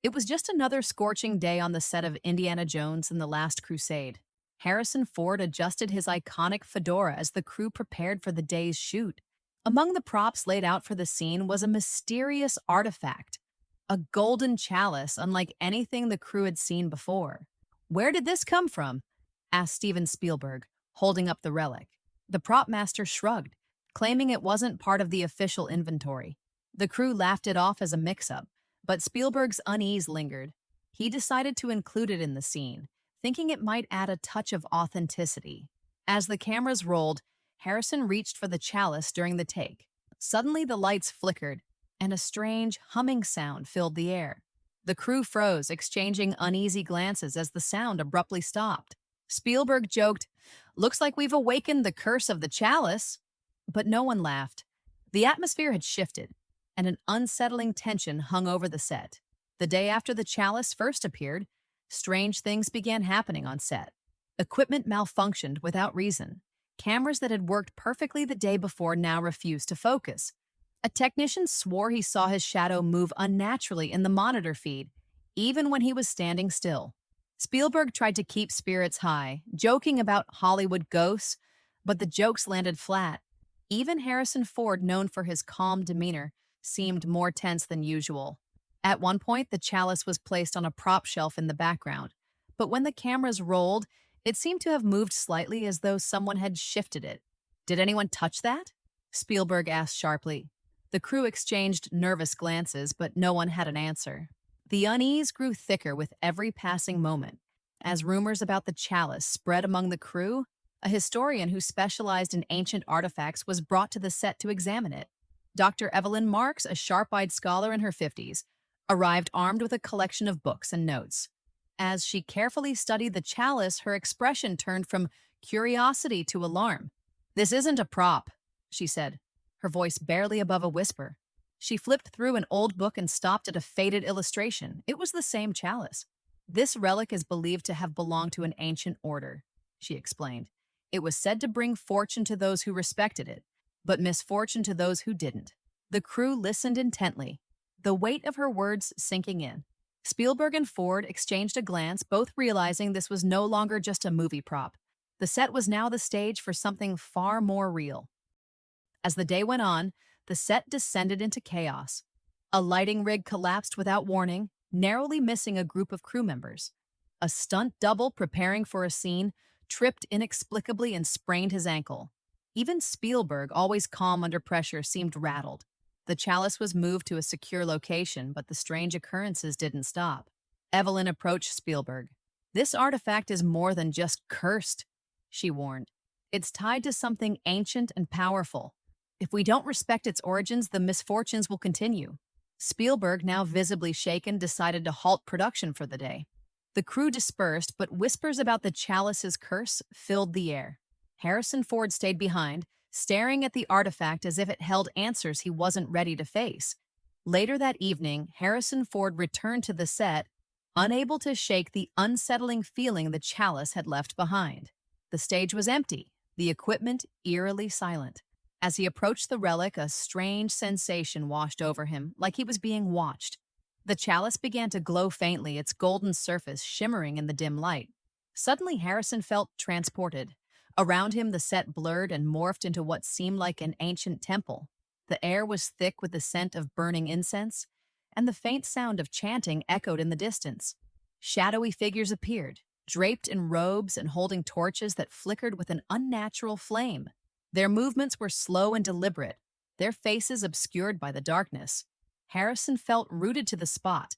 It was just another scorching day on the set of Indiana Jones and the Last Crusade. Harrison Ford adjusted his iconic fedora as the crew prepared for the day's shoot. Among the props laid out for the scene was a mysterious artifact, a golden chalice unlike anything the crew had seen before. "Where did this come from?" asked Steven Spielberg, holding up the relic. The prop master shrugged, claiming it wasn't part of the official inventory. The crew laughed it off as a mix-up, but Spielberg's unease lingered. He decided to include it in the scene, thinking it might add a touch of authenticity. As the cameras rolled, Harrison reached for the chalice during the take. Suddenly, the lights flickered, and a strange humming sound filled the air. The crew froze, exchanging uneasy glances as the sound abruptly stopped. Spielberg joked, "Looks like we've awakened the curse of the chalice." But no one laughed. The atmosphere had shifted, and an unsettling tension hung over the set. The day after the chalice first appeared, strange things began happening on set. Equipment malfunctioned without reason. Cameras that had worked perfectly the day before now refused to focus. A technician swore he saw his shadow move unnaturally in the monitor feed, even when he was standing still. Spielberg tried to keep spirits high, joking about Hollywood ghosts, but the jokes landed flat. Even Harrison Ford, known for his calm demeanor, seemed more tense than usual. At one point, the chalice was placed on a prop shelf in the background, but when the cameras rolled, it seemed to have moved slightly as though someone had shifted it. "Did anyone touch that?" Spielberg asked sharply. The crew exchanged nervous glances, but no one had an answer. The unease grew thicker with every passing moment. As rumors about the chalice spread among the crew, a historian who specialized in ancient artifacts was brought to the set to examine it. Dr. Evelyn Marks, a sharp-eyed scholar in her 50s, arrived armed with a collection of books and notes. As she carefully studied the chalice, her expression turned from curiosity to alarm. "This isn't a prop," she said, her voice barely above a whisper. She flipped through an old book and stopped at a faded illustration. It was the same chalice. "This relic is believed to have belonged to an ancient order," she explained. "It was said to bring fortune to those who respected it, but misfortune to those who didn't." The crew listened intently, the weight of her words sinking in. Spielberg and Ford exchanged a glance, both realizing this was no longer just a movie prop. The set was now the stage for something far more real. As the day went on, the set descended into chaos. A lighting rig collapsed without warning, narrowly missing a group of crew members. A stunt double preparing for a scene tripped inexplicably and sprained his ankle. Even Spielberg, always calm under pressure, seemed rattled. The chalice was moved to a secure location, but the strange occurrences didn't stop. Evelyn approached Spielberg. "This artifact is more than just cursed," she warned. "It's tied to something ancient and powerful. If we don't respect its origins, the misfortunes will continue." Spielberg, now visibly shaken, decided to halt production for the day. The crew dispersed, but whispers about the chalice's curse filled the air. Harrison Ford stayed behind, staring at the artifact as if it held answers he wasn't ready to face. Later that evening, Harrison Ford returned to the set, unable to shake the unsettling feeling the chalice had left behind. The stage was empty, the equipment eerily silent. As he approached the relic, a strange sensation washed over him, like he was being watched. The chalice began to glow faintly, its golden surface shimmering in the dim light. Suddenly, Harrison felt transported. Around him, the set blurred and morphed into what seemed like an ancient temple. The air was thick with the scent of burning incense, and the faint sound of chanting echoed in the distance. Shadowy figures appeared, draped in robes and holding torches that flickered with an unnatural flame. Their movements were slow and deliberate, their faces obscured by the darkness. Harrison felt rooted to the spot,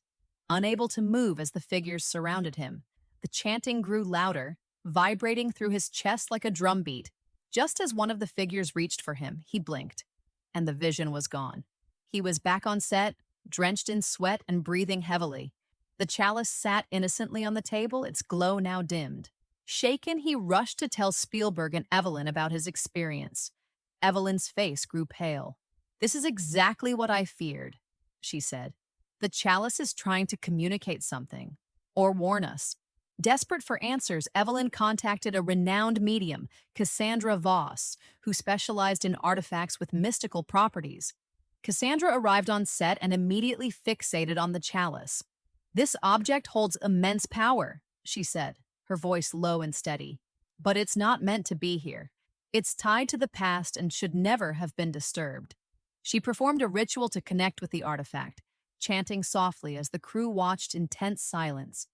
unable to move as the figures surrounded him. The chanting grew louder, vibrating through his chest like a drumbeat. Just as one of the figures reached for him, he blinked, and the vision was gone. He was back on set, drenched in sweat and breathing heavily. The chalice sat innocently on the table, its glow now dimmed. Shaken, he rushed to tell Spielberg and Evelyn about his experience. Evelyn's face grew pale. "This is exactly what I feared," she said. "The chalice is trying to communicate something, or warn us." Desperate for answers, Evelyn contacted a renowned medium, Cassandra Voss, who specialized in artifacts with mystical properties. Cassandra arrived on set and immediately fixated on the chalice. This object holds immense power, she said, her voice low and steady. But it's not meant to be here. It's tied to the past and should never have been disturbed. She performed a ritual to connect with the artifact, chanting softly as the crew watched in tense silence.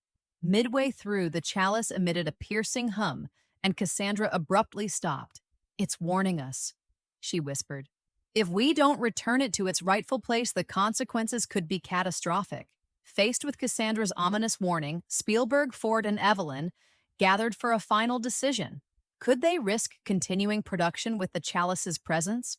Midway through, the chalice emitted a piercing hum, and Cassandra abruptly stopped. "It's warning us," she whispered. "If we don't return it to its rightful place, the consequences could be catastrophic." Faced with Cassandra's ominous warning, Spielberg, Ford, and Evelyn gathered for a final decision. Could they risk continuing production with the chalice's presence?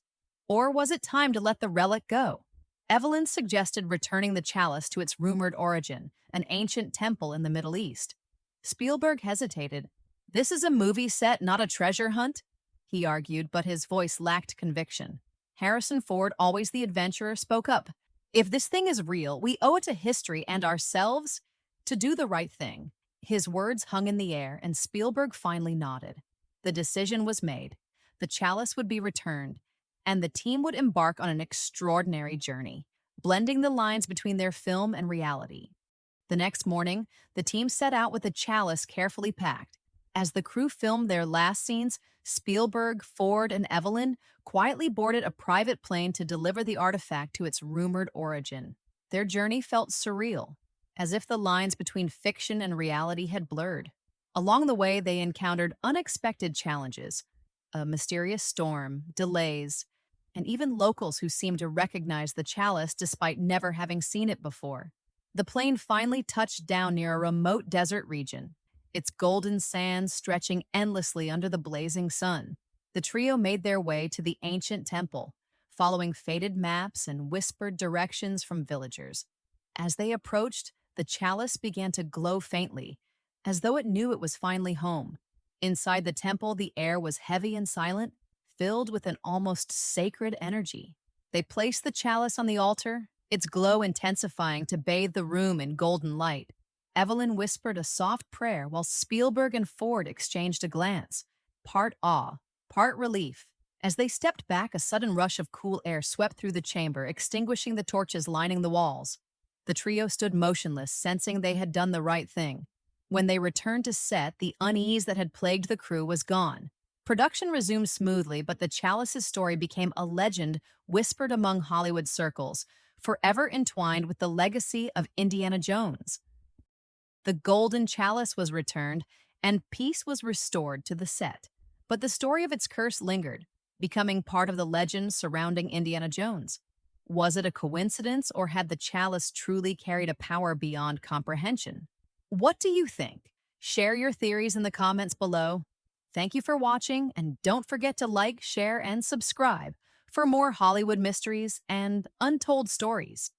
Or was it time to let the relic go? Evelyn suggested returning the chalice to its rumored origin, an ancient temple in the Middle East. Spielberg hesitated. "This is a movie set, not a treasure hunt," he argued, but his voice lacked conviction. Harrison Ford, always the adventurer, spoke up. "If this thing is real, we owe it to history and ourselves to do the right thing." His words hung in the air, and Spielberg finally nodded. The decision was made. The chalice would be returned, and the team would embark on an extraordinary journey, blending the lines between their film and reality. The next morning, the team set out with the chalice carefully packed. As the crew filmed their last scenes, Spielberg, Ford, and Evelyn quietly boarded a private plane to deliver the artifact to its rumored origin. Their journey felt surreal, as if the lines between fiction and reality had blurred. Along the way, they encountered unexpected challenges, a mysterious storm, delays, and even locals who seemed to recognize the chalice despite never having seen it before. The plane finally touched down near a remote desert region, its golden sands stretching endlessly under the blazing sun. The trio made their way to the ancient temple, following faded maps and whispered directions from villagers. As they approached, the chalice began to glow faintly, as though it knew it was finally home. Inside the temple, the air was heavy and silent, filled with an almost sacred energy. They placed the chalice on the altar, its glow intensifying to bathe the room in golden light. Evelyn whispered a soft prayer while Spielberg and Ford exchanged a glance, part awe, part relief. As they stepped back, a sudden rush of cool air swept through the chamber, extinguishing the torches lining the walls. The trio stood motionless, sensing they had done the right thing. When they returned to set, the unease that had plagued the crew was gone. Production resumed smoothly, but the chalice's story became a legend whispered among Hollywood circles, forever entwined with the legacy of Indiana Jones. The golden chalice was returned, and peace was restored to the set. But the story of its curse lingered, becoming part of the legend surrounding Indiana Jones. Was it a coincidence, or had the chalice truly carried a power beyond comprehension? What do you think? Share your theories in the comments below. Thank you for watching, and don't forget to like, share, and subscribe for more Hollywood mysteries and untold stories.